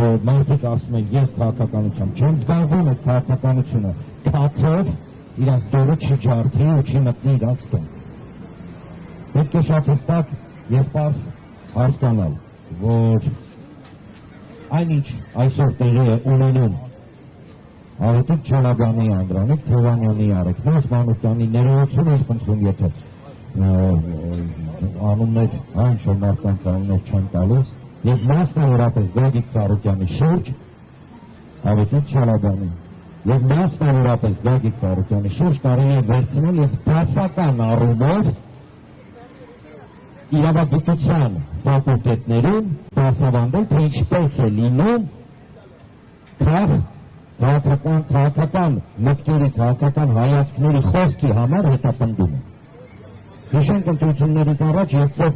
որ մարդիկ ասում են ես քաղաքականությամբ չեմ զբաղվում, այդ քաղաքականությունը քացով իրանց դուրը չի ջարդի ու չի մտնի իրանց տուն։ Պետք է շատ հստակ եւ պարզ հասկանալ, որ այնինչ այսօր տեղի է ունենում Աղետիկ Չալաբյանի, Անդրանիկ Թևանյանի, Արեգնես Մանուկյանի ներողություն ես խնդրում, եթե անուններ այն շնորհքանց անուններ չեն տալիս, եւ մասնավորապես Գագիկ Ծառուկյանի շուրջ Աղետիկ Չալաբյանի եւ մասնավորապես Գագիկ Ծառուկյանի շուրջ կարելի է վերցնել եւ դասական առումով իրավագիտության ֆակուլտետներում դասավանդել, թե ինչպես է լինում քաղաքական մտքերի, քաղաքական հայացքների խոսքի համար հետապնդումը։ Հիշենք ընտրություններից առաջ, երբ որ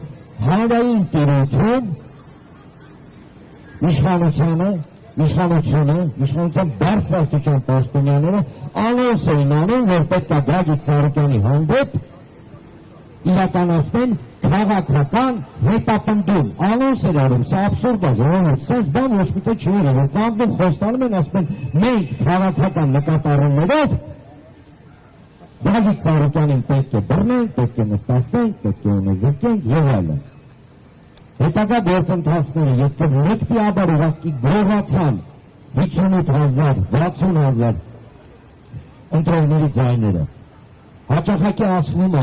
հանրային տիրույթում իշխանության բարձրաստիճան պաշտոնյաները անոնս էին անում, որ պետք է Գագիկ Ծառուկյանի հանդեպ իրականացնեն քաղաքական հետապնդում, անոնս էր արում, սա աբսուրդ է, ժողովուրդ, սենց բան ոչ մի տեղ չի եղել, որ կանգնում խոստանում են, ասում են, մենք քաղաքական նկատառումներով Գագիկ Ծառուկյանին պետք է բռնենք, պետք է նստացնենք, պետք է ունեզրկենք եւ այլն։ Հետագա գործընթացները, երբ որ նեգտիաբար ուղղակի գրողացան 58,000, 60,000 ընտրողների ձայները, հաճախակի ասվում է,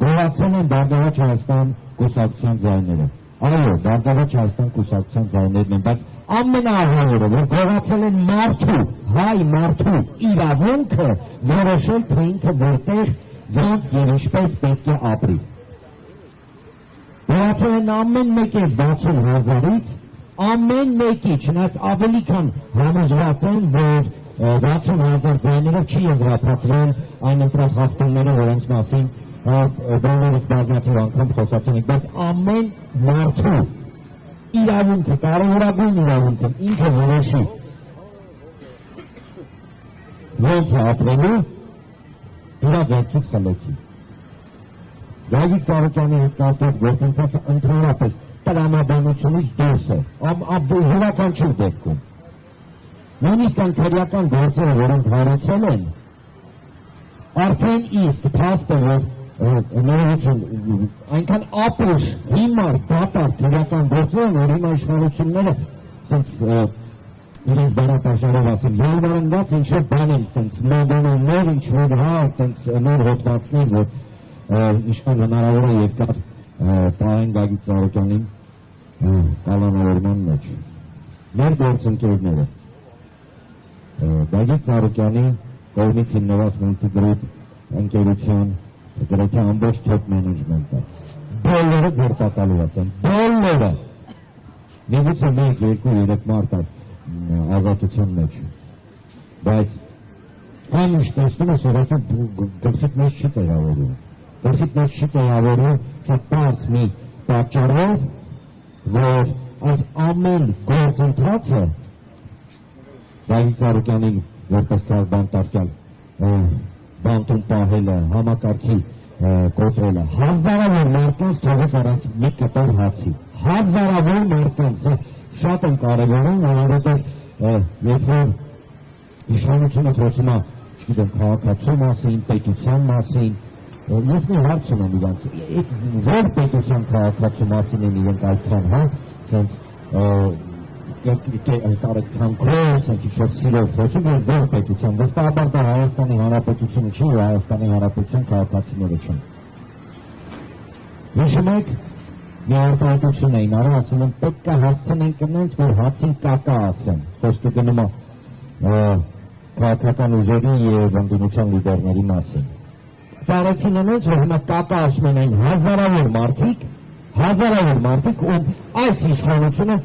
գրողացել են Բարգավաճ Հայաստան կուսակցության ձայները։ Այո, Բարգավաճ Հայաստան կուսակցության ձայներն են, բայց ամենաահավորը, որ գրողացել են հայ մարդու իրավունքը որոշել, թե ինքը որտեղ, ոնց եւ ինչպես պետք է ապրի։ Գրողացել են ամեն մեկի 60,000-ից, ամեն մեկի, չնայած ավելի քան համոզված են, որ 60,000 ձայներով չի եզրափակվել այն ընտրախախտումները, որոնց մասին բանվերից բազմաթիվ անգամ խոսացել ենք, բայց ամեն մարդու իրավունքը, կարևորագույն իրավունքը ինքը որոշի ոնց է ապրելու, իրա ձեռքից խլեցի։ Գագիկ Ծառուկյանի հետ կապված գործընթացը ընդհանրապես տրամաբանությունից դուրս է, յուրաքանչյուր դեպքում։ Նույնիսկ քրեական գործերը, որոնք հարուցել են, արդեն իսկ փաստ է, որ այնքան ապուշ, հիմար, դատարկ քրեական գործեր են, որ հիմա իշխանությունները սենց իրենց բանապաշարով ասեմ, յալվարնված ինչ-որ բան են, տենց նոդոններ, ինչ-որ տենց նոր հոտվածներ, որ ինչքան հնարավոր է երկար պահեն Գագիկ Ծառուկյանին կալանավորման մեջ։ Մեր գործընկերները Գագիկ Ծառուկյանի կողմից հիմնված Multigrip ընկերության գրեթե ամբողջ top management-ը բոլորը ձերբակալված են, բոլորը։ Միգուցե 1-2-3 մարդ ազատության մեջ, բայց այն ինչ տեսնում ես ուղղակի գլխիդ մեջ չի տեղավորում, շատ բարձ մի պատճառով, որ այս ամեն գործընթացը Գագիկ Ծառուկյանին որպես բանտարկյալ բանտում պահելը, համակարգի կոտրելը, հազարավոր մարդկանց թողեց առանց մի կտոր հացի, հազարավոր մարդկանց, շատ են կարևորում, որովհետև երբ որ իշխանությունը խոսում է, չգիտեմ, քաղաքացու մասին, պետության մասին, ես մի հարց ունեմ իրանց, որ պետության քաղաքացու մասին են իրենք այդքան, հա, սենց կարեկցանքով, սենց ինչ-որ սիրով խոսում, որ պետության, վստահաբար դա Հայաստանի Հանրապետությունը չի, ու Հայաստանի Հանրապետության քաղաքացիները չեն։ Հիշում եք, մի արտահայտություն էին արել, ասում են, պետք է հասցնենք նրանց, որ հացին կակա ասեն, խոսքը գնում է քաղաքական ուժերի եւ ընդդիմության լիդերների մասին։ Ծառեցին նրանց, որ հիմա կակա ասում են այն հազարավոր մարդիկ, ում այս իշխանությունը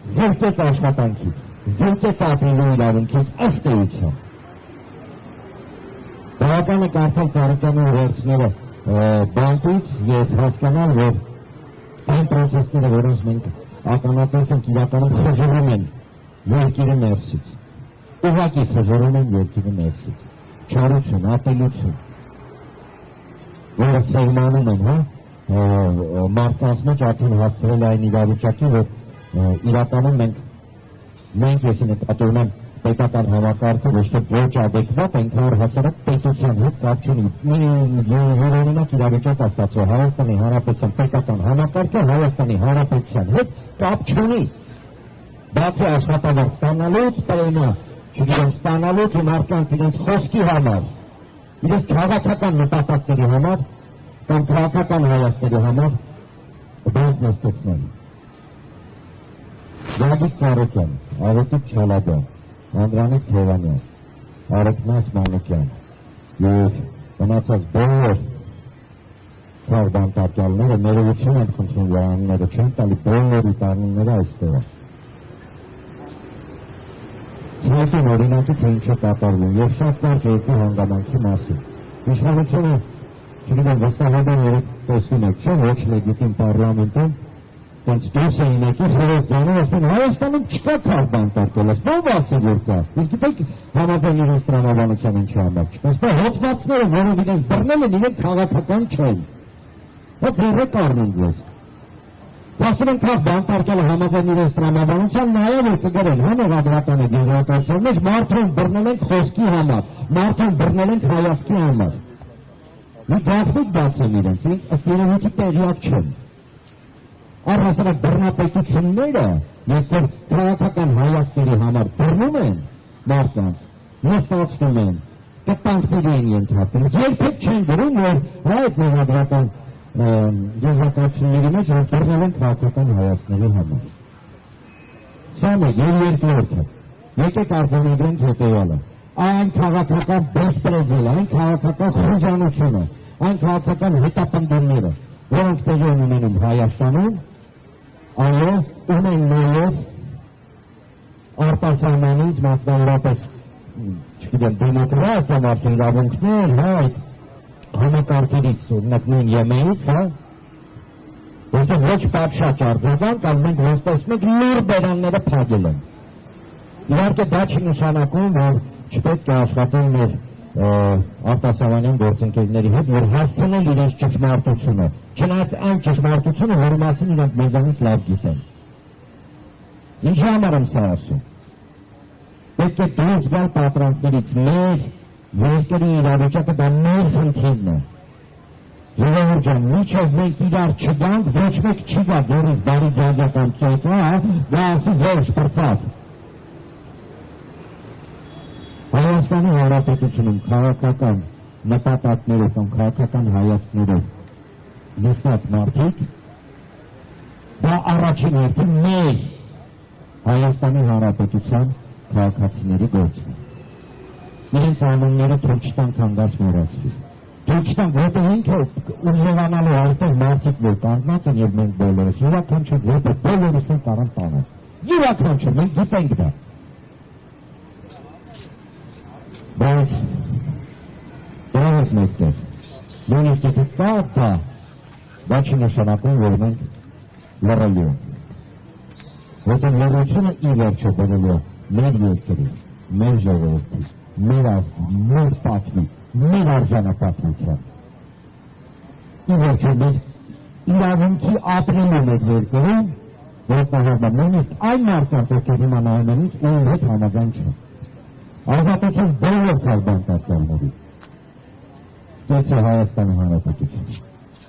զրկեց աշխատանքից, զրկեց ապրելու իրավունքից, ըստ էության։ Բավական է կարդալ Ծառուկյանի ուղերձները բանտից եւ հասկանալ, որ այն պրոցեսները, որոնց մենք ականատես ենք, իրականում խժռում են երկիրը ներսից, ուղղակի խժռում են երկիրը ներսից, չարություն, ատելություն, որը սերմանում են, հա, մարդկանց մեջ արդեն հասցրել այն իրավիճակի, որ իրականում մենք մենք եսի նկատի ունեմ պետական համակարգը ոչ թե ոչ ադեկվատ, այնքան որ հասարակ պետության հետ կապ չունի։ Յուրօրինակ իրավիճակ ստացվել Հայաստանի Հանրապետության պետական համակարգը Հայաստանի Հանրապետության հետ կապ չունի։ Բացի աշխատավարձ ստանալուց, պրեմիա, չգիտեմ, ստանալուց ու մարդկանց իրենց խոսքի համար, իրենց քաղաքական նպատակների համար կամ քաղաքական հայացքների համար բանտ նստեցնել։ Գագիկ Ծառուկյան, Ավետիք Չալաբյան, Անդրանիկ Թևանյան, Արեգնաս Մանուկյան և մնացած բոլոր քաղբանտարկյալները ներողություն են խնդրում անունները չեն տալի, բոլորի անունները այստեղ է։ Ցայտուն օրինակի թե ինչ է կատարվում և շատ կարճ երկու հանգամանքի մասին։ Իշխանությունը, չգիտեմ, վստահաբար երեք տեսնում եք, չէ, ոչ լեգիտիմ պարլամենտում տենց դուրս էին եկել խորհրդանով, ասում են Հայաստանում չկա քաղբանտարկել, ով ասի որ կա։ Իսկ գիտեք համաձայն իրենց տրամաբանության ինչի համար չկա։ Ասում հոդվածները, որով իրենց բռնել են, իրենք քաղաքական չեն։ Հա ձեռը կառնեն ձեզ։ Ասում են քաղբանտարկելը համաձայն իրենց տրամաբանության, նաև որ կգրեն հանրադրական գյուղատնտեսության մեջ մարդուն բռնել են խոսքի համար, մարդուն բռնել են հայացքի համար։ Մի գաղտնիք բացեն իրենց, ըստ երևույթի տեղյակ չեն։ Առհասարակ բռնապետությունները, երբ որ քաղաքական հայացքների համար բռնում են մարդկանց, նստացնում են, կտանքների են ենթարկում, երբեք չեն գրում, որ այդ մեղադրական գյուղատնտեսությունների մեջ որ բռնել են քաղաքական հայացքների համար։ Սա մեկ, եւ երկրորդը, եկեք արձանագրենք հետեւյալը, այն քաղաքական բեսպրեդելը, այն քաղաքական խոժանությունը, այն քաղաքական հետապնդումները, որոնք տեղի են ունենում Հայաստանում, այո, ունեն նաև արտասահմանից մասնավորապես, չգիտեմ, դեմոկրատիա, մարդու իրավունքներ, այդ համակարգերից, օրինակ նույն ԵՄ-ից, հա, որտեղ ոչ պատշաճ արձագանք, այլ մենք հստացնում ենք լուր բերանները փակել են։ Իհարկե դա չի նշանակում, որ չպետք է աշխատել մեր արտասահմանյան գործընկերների հետ, որ հասցնել իրենց ճշմարտությունը, չնայած այն ճշմարտությունը, որի մասին իրենք մեզանից լավ գիտեն։ Ինչի համար եմ սա ասում։ Պետք է դուրս գալ պատրանքներից, մեր երկրի իրավիճակը դա մեր խնդիրն է։ Ժողովուրդ ջան, մինչև մենք իրար չգանք, ոչ մեկ չի գա ձեռից բարի ձանձական ծոծը, դա ասի ոչ պրծավ։ Հայաստանի Հանրապետությունում քաղաքական նպատակներով կամ քաղաքական հայացքներով նստած մարդիկ, դա առաջին հերթին մեր Հայաստանի Հանրապետության քաղաքացիների գործն է։ Իրենց անունները թող չտանք հանգարց մոռացվի։ Թող չտանք, որտեղ ինքը ուժեղանալու այստեղ մարդիկ որ կանգնած են եւ մենք բոլորս, յուրաքանչյուր որտեղ բոլորս են կարան տանել։ Յուրաքանչյուր, մենք գիտենք դա։ Բայց դրանք մեկտեղ, նույնիսկ եթե կա դա, դա չի նշանակում, որ մենք լռելու ենք։ Որտեղ լռությունը ի վերջո բերելու մեր երկրի, մեր ժողովրդի, մեր ազգի, մեր պատվի, մեր արժանապատվության։ Ի վերջո մեր իրավունքի ապրելու մեր երկրում, որ պահանջում նույնիսկ այն մարդկանց, ովքեր հիմա նայում են ինձ, ում հետ համաձայն չեն։ Ազատություն բոլոր քաղբանտարկյալների։ Կեցը Հայաստանի Հանրապետությունը։